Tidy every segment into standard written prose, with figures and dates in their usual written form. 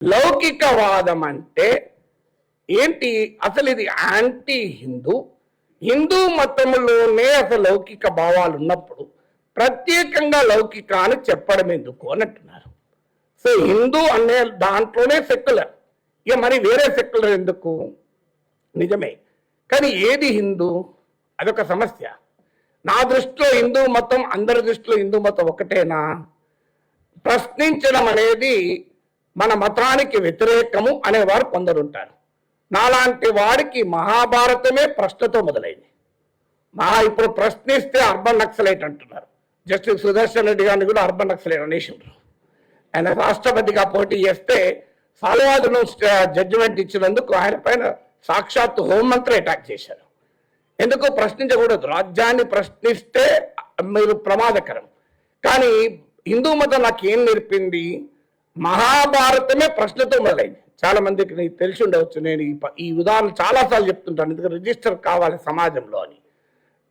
లౌకికవాదం అంటే ఏంటి? అసలు ఇది యాంటీ హిందూ. హిందూ మతంలోనే అసలు లౌకిక భావాలు ఉన్నప్పుడు ప్రత్యేకంగా లౌకిక అని చెప్పడం ఎందుకు అని అంటున్నారు. సో హిందూ అనే దాంట్లోనే సెక్యులర్, ఇక మరి వేరే సెక్యులర్ ఎందుకు? నిజమే, కానీ ఏది హిందూ? అదొక సమస్య. నా దృష్టిలో హిందూ మతం, అందరి దృష్టిలో హిందూ మతం ఒకటేనా? ప్రశ్నించడం అనేది మన మతానికి వ్యతిరేకము అనేవారు కొందరుంటారు. నాలాంటి వాడికి మహాభారతమే ప్రశ్నతో మొదలైంది. ఇప్పుడు ప్రశ్నిస్తే అర్బన్ నక్సలైట్ అంటున్నారు. జస్టిస్ సుదర్శన్ రెడ్డి గారిని కూడా అర్బన్ నక్సలైట్ అనేసిండ్రు. ఆయన రాష్ట్రపతిగా పోటీ చేస్తే సాల్వాదును జడ్జిమెంట్ ఇచ్చినందుకు ఆయన పైన సాక్షాత్తు హోంమంత్రి అటాక్ చేశారు. ఎందుకు ప్రశ్నించకూడదు? రాజ్యాన్ని ప్రశ్నిస్తే మీరు ప్రమాదకరం. కానీ హిందూ మతం నాకు ఏం నేర్పింది? మహాభారతమే ప్రశ్నతో మొదలైంది. చాలా మందికి నీకు తెలిసి ఉండవచ్చు. నేను ఈ ఉదాహరణ చాలాసార్లు చెప్తుంటాను, ఎందుకంటే రిజిస్టర్ కావాలి సమాజంలో అని.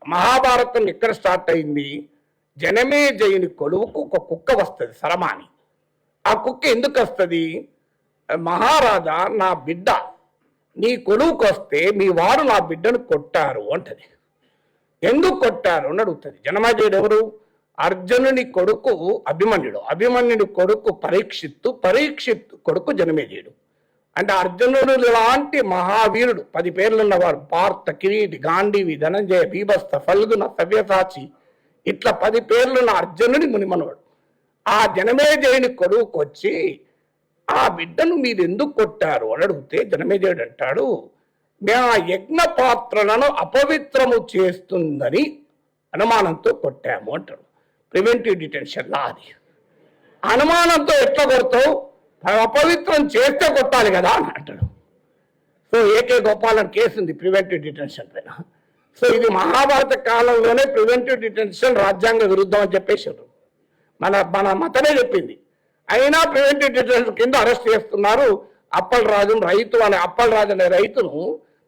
మహాభారతం ఎక్కడ స్టార్ట్ అయింది? జనమేజయుని కొలువుకు ఒక కుక్క వస్తుంది, సరమాని. ఆ కుక్క ఎందుకు వస్తుంది? మహారాజా, నా బిడ్డ నీ కొలువుకు వస్తే మీ వారు నా బిడ్డను కొట్టారు అంటది. ఎందుకు కొట్టారు అని అడుగుతుంది. జనమేజయుడు ఎవరు? అర్జునుని కొడుకు అభిమన్యుడు, అభిమన్యుని కొడుకు పరీక్షిత్తు కొడుకు జనమేజయుడు. అంటే అర్జునుడు లాంటి మహావీరుడు, 10 పేర్లున్నవాడు. పార్థ, కిరీటి, గాంధీవి, ధనంజయ, బీభత్స, ఫల్గుణ, సవ్యసాచి, ఇట్లా 10 పేర్లున్న అర్జునుడి మునిమనవాడు. ఆ జనమేజయుని కొడుకు వచ్చి ఆ బిడ్డను మీరు ఎందుకు కొట్టారు అని అడిగితే జనమేజయుడు అంటాడు, మేము ఆ యజ్ఞ పాత్రలను అపవిత్రము చేస్తుందని అనుమానంతో కొట్టాము అంటాడు. ప్రివెంటివ్ డిటెన్షన్ లా అది. అనుమానంతో ఎట్లా కొడతావు? అపవిత్రం చేస్తే కొట్టాలి కదా అని అంటాడు. సో ఏకే గోపాలన్ కేసు ఉంది ప్రివెంటివ్ డిటెన్షన్ పైన. సో ఇది మహాభారత కాలంలోనే ప్రివెంటివ్ డిటెన్షన్ రాజ్యాంగ విరుద్ధం అని చెప్పేశారు. మన మతమే చెప్పింది. అయినా ప్రివెంటివ్ డిటెన్షన్ కింద అరెస్ట్ చేస్తున్నారు. అప్పలరాజు అనే రైతును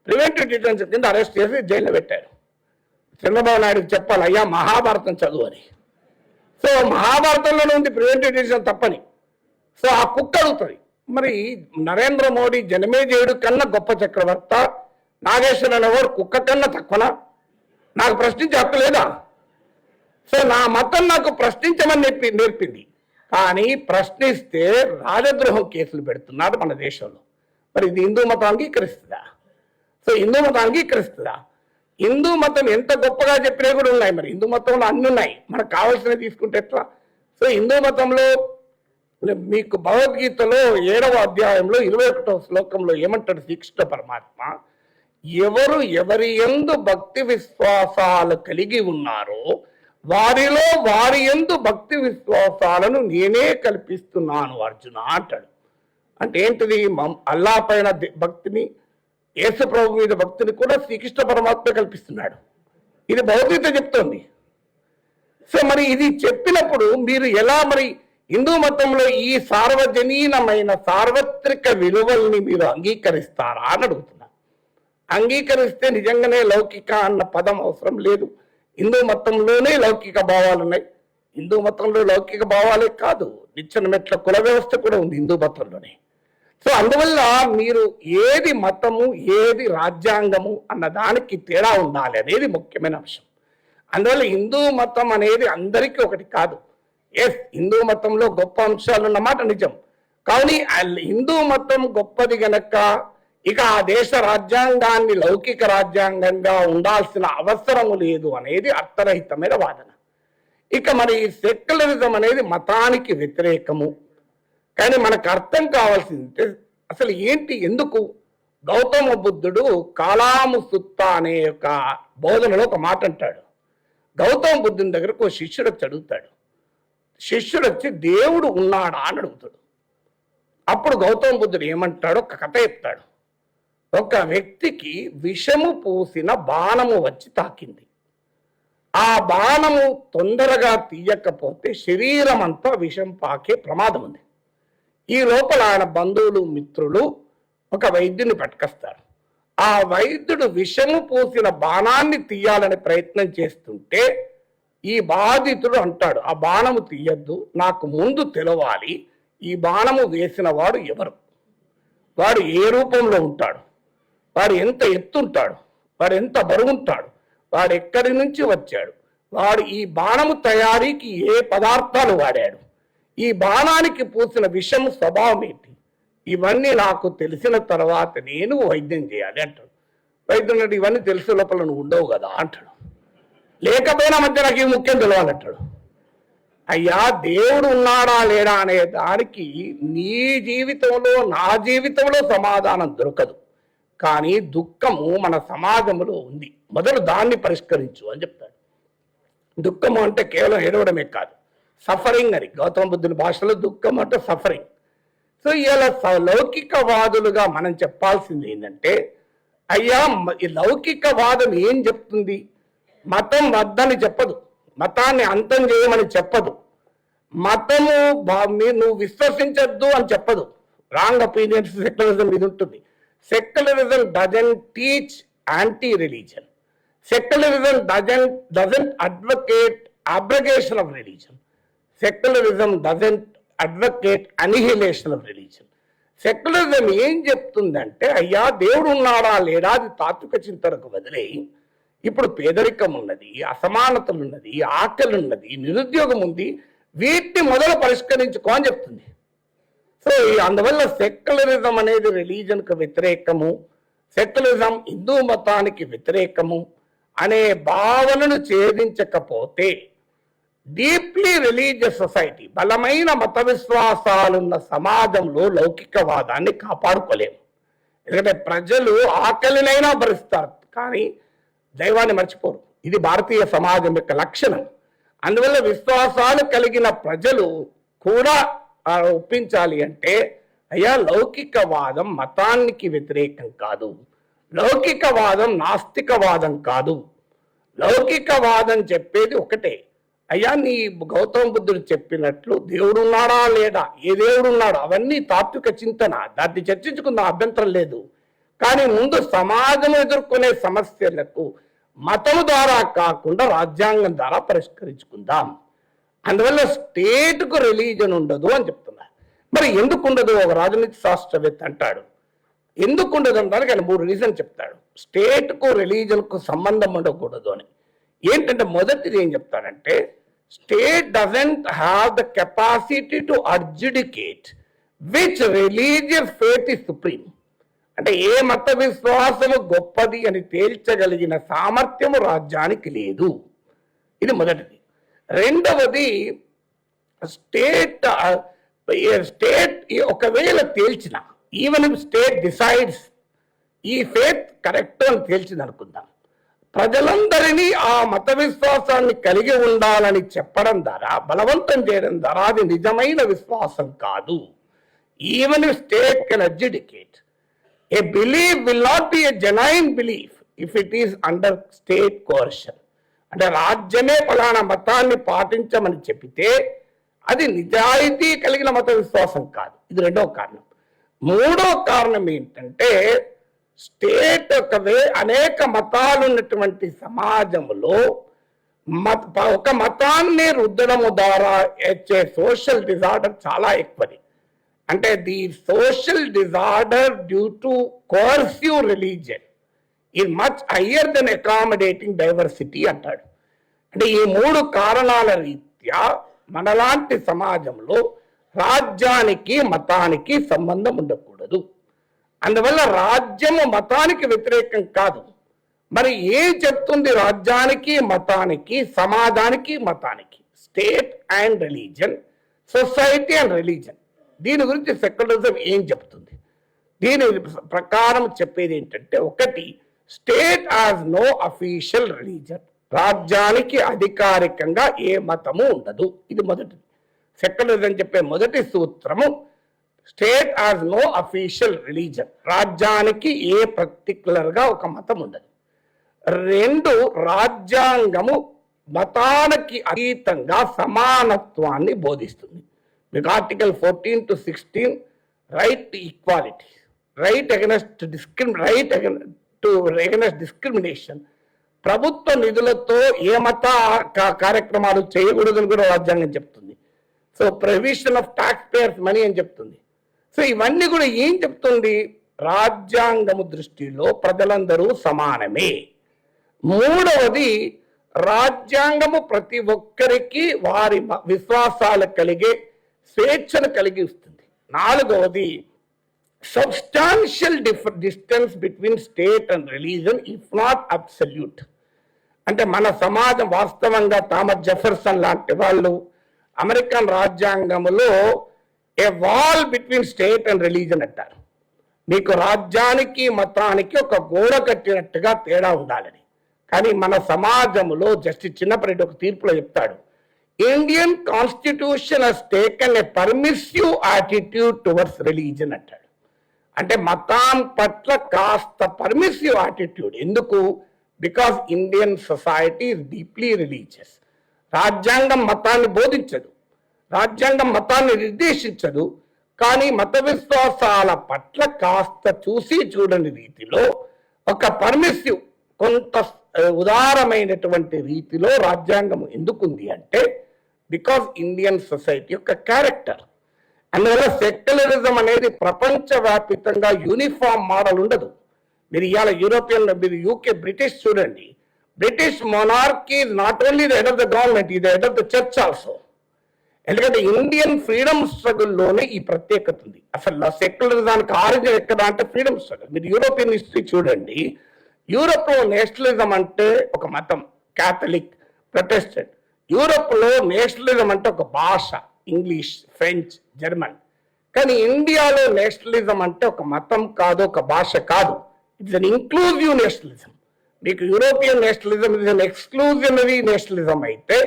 ప్రివెంటివ్ డిటెన్షన్ కింద అరెస్ట్ చేసి జైల్లో పెట్టారు. చంద్రబాబు నాయుడుకి చెప్పాలి, అయ్యా మహాభారతం చదువు అని. సో మహాభారతంలోనే ఉంది ప్రివెంటివ్ డిటెన్షన్ తప్పని. సో ఆ కుక్క అడుగుతుంది, మరి నరేంద్ర మోడీ జనమేజయుడు కన్నా గొప్ప చక్రవర్త, నాగేశ్వర అనేవాడు కుక్క కన్నా తక్కువనా? నాకు ప్రశ్నించే హక్కు లేదా? సో నా మతం నాకు ప్రశ్నించమని నేర్పింది. కానీ ప్రశ్నిస్తే రాజద్రోహం కేసులు పెడుతున్నాడు మన దేశంలో. మరి ఇది హిందూ మతం అంగీకరిస్తుందా? సో హిందూ మతం అంగీకరిస్తుందా? హిందూ మతం ఎంత గొప్పగా చెప్పినా కూడా ఉన్నాయి. మరి హిందూ మతంలో అన్ని ఉన్నాయి, మనకు కావాల్సినవి తీసుకుంటే ఎట్లా? సో హిందూ మతంలో మీకు భగవద్గీతలో 7వ అధ్యాయంలో 21వ శ్లోకంలో ఏమంటాడు శ్రీకృష్ణ పరమాత్మ? ఎవరి యందు భక్తి విశ్వాసాలు కలిగి ఉన్నారో వారి యందు భక్తి విశ్వాసాలను నేనే కల్పిస్తున్నాను అర్జున అంటాడు. అంటే ఏంటిది? అల్లా పైన భక్తిని, యేసు ప్రభు మీద భక్తిని కూడా శ్రీకృష్ణ పరమాత్మ కల్పిస్తున్నాడు. ఇది భగవద్గీత చెప్తోంది. సో మరి ఇది చెప్పినప్పుడు మీరు ఎలా మరి హిందూ మతంలో ఈ సార్వజనీనమైన సార్వత్రిక విలువల్ని మీరు అంగీకరిస్తారా అని అడుగుతున్నా. అంగీకరిస్తే నిజంగానే లౌకిక అన్న పదం అవసరం లేదు. హిందూ మతంలోనే లౌకిక భావాలు ఉన్నాయి. హిందూ మతంలో లౌకిక భావాలే కాదు, నిచ్చెన మెట్ల కుల వ్యవస్థ కూడా ఉంది హిందూ మతంలోనే. సో అందువల్ల మీరు ఏది మతము ఏది రాజ్యాంగము అన్న దానికి తేడా ఉండాలి అనేది ముఖ్యమైన అంశం. అందువల్ల హిందూ మతం అనేది అందరికీ ఒకటి కాదు. ఎస్, హిందూ మతంలో గొప్ప అంశాలు అన్నమాట నిజం. కానీ హిందూ మతం గొప్పది గనక ఇక ఆ దేశ రాజ్యాంగాన్ని లౌకిక రాజ్యాంగంగా ఉండాల్సిన అవసరము లేదు అనేది అర్థరహితమైన వాదన. ఇక మరి సెక్యులరిజం అనేది మతానికి వ్యతిరేకము. కానీ మనకు అర్థం కావాల్సింది అసలు ఏంటి, ఎందుకు? గౌతమ బుద్ధుడు కాలాము సుత్త అనే ఒక బోధనలో ఒక మాట అంటాడు. గౌతమ బుద్ధుని దగ్గరకు ఒక శిష్యుడు వచ్చి అడుగుతాడు. శిష్యుడు వచ్చి దేవుడు ఉన్నాడా అని అడుగుతాడు. అప్పుడు గౌతమ బుద్ధుడు ఏమంటాడు? ఒక కథ చెప్తాడు. ఒక వ్యక్తికి విషము పూసిన బాణము వచ్చి తాకింది. ఆ బాణము తొందరగా తీయకపోతే శరీరం అంతా విషం పాకే ప్రమాదం ఉంది. ఈ లోపల ఆయన బంధువులు మిత్రులు ఒక వైద్యుని పట్టుకొస్తారు. ఆ వైద్యుడు విషము పూసిన బాణాన్ని తీయాలని ప్రయత్నం చేస్తుంటే ఈ బాధితుడు అంటాడు, ఆ బాణము తీయద్దు, నాకు ముందు తెలవాలి ఈ బాణము వేసిన వాడు ఎవరు. వాడు ఏ రూపంలో ఉంటాడు, వాడు ఎంత ఎత్తుంటాడు, వాడు ఎంత బరువుంటాడు, వాడు ఎక్కడి నుంచి వచ్చాడు, వాడు ఈ బాణము తయారీకి ఏ పదార్థాలు వాడాడు, ఈ బాణానికి పూసిన విషం స్వభావం ఏంటి, ఇవన్నీ నాకు తెలిసిన తర్వాత నేను వైద్యం చేయాలి అంటాడు. వైద్యుడు ఇవన్నీ తెలిసే లోపల నువ్వు ఉండవు కదా అంటాడు. లేకపోయినా మధ్య నాకు ఈ ముఖ్యం తెలియాలంటాడు. అయ్యా, దేవుడు ఉన్నాడా లేడా అనే దానికి నీ జీవితంలో నా జీవితంలో సమాధానం దొరకదు, కానీ దుఃఖము మన సమాజంలో ఉంది, మొదలు దాన్ని పరిష్కరించు అని చెప్తాడు. దుఃఖము అంటే కేవలం ఏడవడమే కాదు, సఫరింగ్ అని గౌతమ బుద్ధుని భాషలో దుఃఖం అంటే సఫరింగ్. సో ఇలా లౌకికవాదులుగా మనం చెప్పాల్సింది ఏంటంటే, అయ్యా ఈ లౌకికవాదం ఏం చెప్తుంది? మతం వద్దని చెప్పదు, మతాన్ని అంతం చేయమని చెప్పదు, మతము నువ్వు విశ్వసించద్దు అని చెప్పదు. రాంగ్ ఒపీనియన్స్ సెక్యులరిజం మీద ఉంటుంది. Secularism doesn't teach anti religion. Secularism doesn't advocate abrogation of religion. Secularism doesn't advocate annihilation of religion. Secularism ఏం చెప్తుందంటే, అయ్యా దేవుడు ఉన్నాడా లేడా అది తాత్విక చింతనకు వదిలేయి, ఇప్పుడు పేదరికం ఉన్నది, అసమానతలు ఉన్నది, ఆకలి ఉన్నది, నిరుద్యోగం ఉంది, వీటిని మొదలు పరిష్కరించుకో అని చెప్తుంది. సో అందువల్ల సెక్యులరిజం అనేది రిలీజన్కు వ్యతిరేకము, సెక్యులరిజం హిందూ మతానికి వ్యతిరేకము అనే భావనను ఛేదించకపోతే డీప్లీ రిలీజియస్ సొసైటీ, బలమైన మత విశ్వాసాలున్న సమాజంలో లౌకికవాదాన్ని కాపాడుకోలేము. ఎందుకంటే ప్రజలు ఆకలినైనా భరిస్తారు కానీ దైవాన్ని మర్చిపోరు. ఇది భారతీయ సమాజం యొక్క లక్షణం. అందువల్ల విశ్వాసాలు కలిగిన ప్రజలు కూడా ఒప్పించాలి అంటే, అయ్యా లౌకికవాదం మతానికి వ్యతిరేకం కాదు, లౌకికవాదం నాస్తికవాదం కాదు. లౌకికవాదం చెప్పేది ఒకటే, అయ్యా నీ గౌతమ బుద్ధుడు చెప్పినట్లు దేవుడు ఉన్నాడా లేడా, ఏ దేవుడు ఉన్నాడు, అవన్నీ తాత్విక చింతన, దాన్ని చర్చించుకుందాం, అభ్యంతరం లేదు. కానీ ముందు సమాజం ఎదుర్కొనే సమస్యలకు మతము ద్వారా కాకుండా రాజ్యాంగం ద్వారా పరిష్కరించుకుందాం. అందువల్ల స్టేట్కు రిలీజన్ ఉండదు అని చెప్తున్నారు. మరి ఎందుకు ఉండదు? ఒక రాజనీతి శాస్త్రవేత్త అంటాడు, ఎందుకు ఉండదు అనడానికి ఆయన 3 రీజన్ చెప్తాడు. స్టేట్కు రిలీజన్కు సంబంధం ఉండకూడదు అని. ఏంటంటే మొదటిది ఏం చెప్తాడంటే, state doesn't have the capacity to adjudicate which religious faith is supreme. అంటే ఏ మత విశ్వాసము గొప్పది అని తేల్చగలిగిన సామర్థ్యము రాజ్యానికి లేదు. ఇది మొదటిది. రెండవది, స్టేట్ ఒకవేళ తేల్చిన, ఈవెన్ స్టేట్ డిసైడ్స్ ఈ ఫేత్ కరెక్ట్ అని తేల్చింది అనుకుందాం, ప్రజలందరినీ ఆ మత విశ్వాసాన్ని కలిగి ఉండాలని చెప్పడం ద్వారా, బలవంతం చేయడం ద్వారా అది నిజమైన విశ్వాసం కాదు. Even state can adjudicate, a belief will not be a genuine belief if it is under state coercion. అంటే రాజ్యమే ఫలానా మతాన్ని పాటించమని చెప్పితే అది నిజాయితీ కలిగిన మత విశ్వాసం కాదు. ఇది రెండో కారణం. మూడో కారణం ఏంటంటే, స్టేట్ అనేక మతాలు ఉన్నటువంటి సమాజంలో ఒక మతాన్ని రుద్దడము ద్వారా వచ్చే సోషల్ డిజార్డర్ చాలా ఎక్కువది. అంటే the social disorder due to coercive religion is much higher than accommodating diversity అంటాడు. అంటే ఈ 3 కారణాల రీత్యా మనలాంటి సమాజంలో రాజ్యానికి మతానికి సంబంధం ఉండకూడదు. అందువల్ల రాజ్యము మతానికి వ్యతిరేకం కాదు. మరి ఏం చెప్తుంది రాజ్యానికి మతానికి, సమాజానికి మతానికి? State and religion, society and religion. దీని గురించి సెక్యులరిజం ఏం చెప్తుంది? దీని ప్రకారం చెప్పేది ఏంటంటే, ఒకటి, state has no official religion. రాజ్యానికి అధికారికంగా ఏ మతము ఉండదు. ఇది మొదటిది. సెక్యులరిజం చెప్పే మొదటి సూత్రము, state has no official religion. రాజ్యానికి ఏ పర్టికులర్గా ఒక మతం ఉండదు. 2, రాజ్యాంగము మతానికి అతీతంగా సమానత్వాన్ని బోధిస్తుంది. మీకు article 14 to 16 right to equality, right against discrimination. ప్రభుత్వ నిధులతో ఏ మత కార్యక్రమాలు చేయకూడదని కూడా రాజ్యాంగం చెప్తుంది. So prohibition of tax payers money అని చెప్తుంది. సో ఇవన్నీ కూడా ఏం చెప్తుంది? రాజ్యాంగము దృష్టిలో ప్రజలందరూ సమానమే. మూడవది, రాజ్యాంగము ప్రతి ఒక్కరికి వారి విశ్వాసాలు కలిగే స్వేచ్ఛను కలిగి ఇస్తుంది. నాలుగవది, substantial distance between state and religion if not absolute. అంటే మన సమాజం వాస్తవంగా థామస్ జెఫర్సన్ లాంటి వాళ్ళు అమెరికన్ రాజ్యాంగంలో a wall between state and religion అంటారు. మీకు రాజ్యానికి మతానికి ఒక గోడ కట్టినట్టుగా తేడా ఉండాలని. కానీ మన సమాజంలో జస్టిస్ చిన్నప్పటి ఒక తీర్పులో చెప్తాడు, Indian constitution has taken A permissive attitude towards religion అంటాడు. అంటే మతం పట్ల కాస్త పర్మిసివ్ యాటిట్యూడ్. ఎందుకు? Because Indian society is deeply religious. రాజ్యాంగం మతాన్ని బోధించదు, రాజ్యాంగం మతాన్ని నిర్దేశించదు. కానీ మత విశ్వాసాల పట్ల కాస్త చూసి చూడని రీతిలో ఒక పర్మిసివ్, కొంత ఉదారమైనటువంటి రీతిలో రాజ్యాంగం ఎందుకుంది అంటే బికాస్ ఇండియన్ సొసైటీ యొక్క క్యారెక్టర్. అందువల్ల సెక్యులరిజం అనేది ప్రపంచవ్యాప్తంగా యూనిఫామ్ మోడల్ ఉండదు. మీరు ఇవాళ యూరోపియన్, మీరు యూకే, బ్రిటిష్ చూడండి. British monarchy not only the head of the government, ఇది head of the church also. ఎందుకంటే ఇండియన్ ఫ్రీడమ్ స్ట్రగుల్లోనే ఈ ప్రత్యేకత ఉంది. అసలు సెక్యులరిజానికి ఆరిజిన్ ఎక్కడ అంటే ఫ్రీడమ్ స్ట్రగుల్. మీరు యూరోపియన్ హిస్టరీ చూడండి. యూరోప్ లో నేషనలిజం అంటే ఒక మతం, క్యాథలిక్, ప్రొటెస్టెంట్. యూరోప్ లో నేషనలిజం అంటే ఒక భాష, ఇంగ్లీష్, ఫ్రెంచ్, జర్మన్. కానీ ఇండియాలో నేషనలిజం అంటే ఒక మతం కాదు, ఒక భాష కాదు. It's an inclusive nationalism. మీకు European nationalism is an exclusionary nationalism అయితే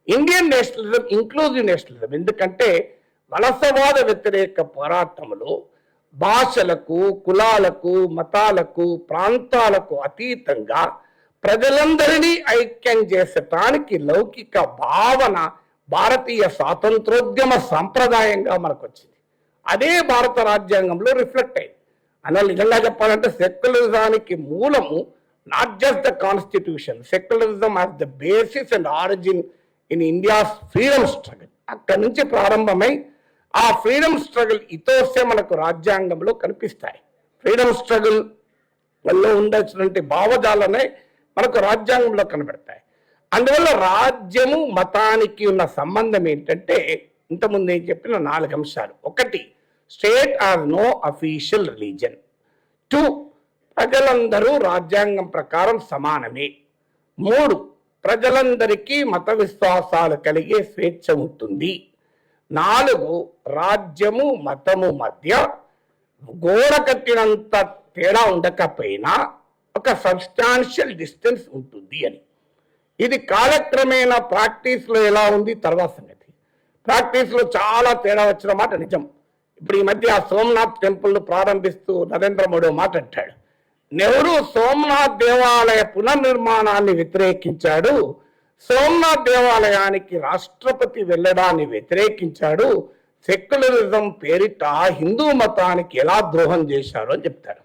ఇండియన్ నేషనలిజం ఇంక్లూజివ్ నేషనలిజం. ఎందుకంటే వలసవాద వ్యతిరేక పోరాటంలో భాషలకు, కులాలకు, మతాలకు, ప్రాంతాలకు అతీతంగా ప్రజలందరినీ ఐక్యం చేసటానికి లౌకిక భావన భారతీయ స్వాతంత్రోద్యమ సంప్రదాయంగా మనకు వచ్చింది. అదే భారత రాజ్యాంగంలో రిఫ్లెక్ట్ అయింది. అలా నిజంగా చెప్పాలంటే సెక్యులరిజానికి మూలము not just the constitution, secularism as the basis and origin in India's freedom struggle. అక్కడి నుంచి ప్రారంభమై ఆ ఫ్రీడమ్ స్ట్రగుల్ ఇతోసే మనకు రాజ్యాంగంలో కనిపిస్తాయి. ఫ్రీడమ్ స్ట్రగుల్ వల్ల ఉండాల్సినటువంటి భావజాలనే మనకు రాజ్యాంగంలో కనబడతాయి. అందువల్ల రాజ్యము మతానికి ఉన్న సంబంధం ఏంటంటే ఇంతకుముందు నేను చెప్పిన 4 అంశాలు. 1, state are no official religion. 2, ప్రజలందరూ రాజ్యాంగం ప్రకారం సమానమే. 3, ప్రజలందరికీ మత విశ్వాసాలు కలిగే స్వేచ్ఛ ఉంటుంది. 4, రాజ్యము మతము మధ్య గోడ కట్టినంత తేడా ఉండకపోయినా ఒక సబ్స్టాన్షియల్ డిస్టెన్స్ ఉంటుంది అని. ఇది కాలక్రమేణా ప్రాక్టీస్లో ఎలా ఉంది తర్వాత సంగతి. ప్రాక్టీస్లో చాలా తేడా వచ్చిన మాట నిజం. ఇప్పుడు ఈ మధ్య సోమనాథ్ టెంపుల్ ప్రారంభిస్తూ నరేంద్ర మోడీ మాట అంటాడు, నెహ్రూ సోమనాథ్ దేవాలయ పునర్నిర్మాణాన్ని వ్యతిరేకించాడు, సోమనాథ్ దేవాలయానికి రాష్ట్రపతి వెళ్ళడాన్ని వ్యతిరేకించాడు, సెక్యులరిజం పేరిట హిందూ మతానికి ఎలా ద్రోహం చేశారు అని చెప్తారు.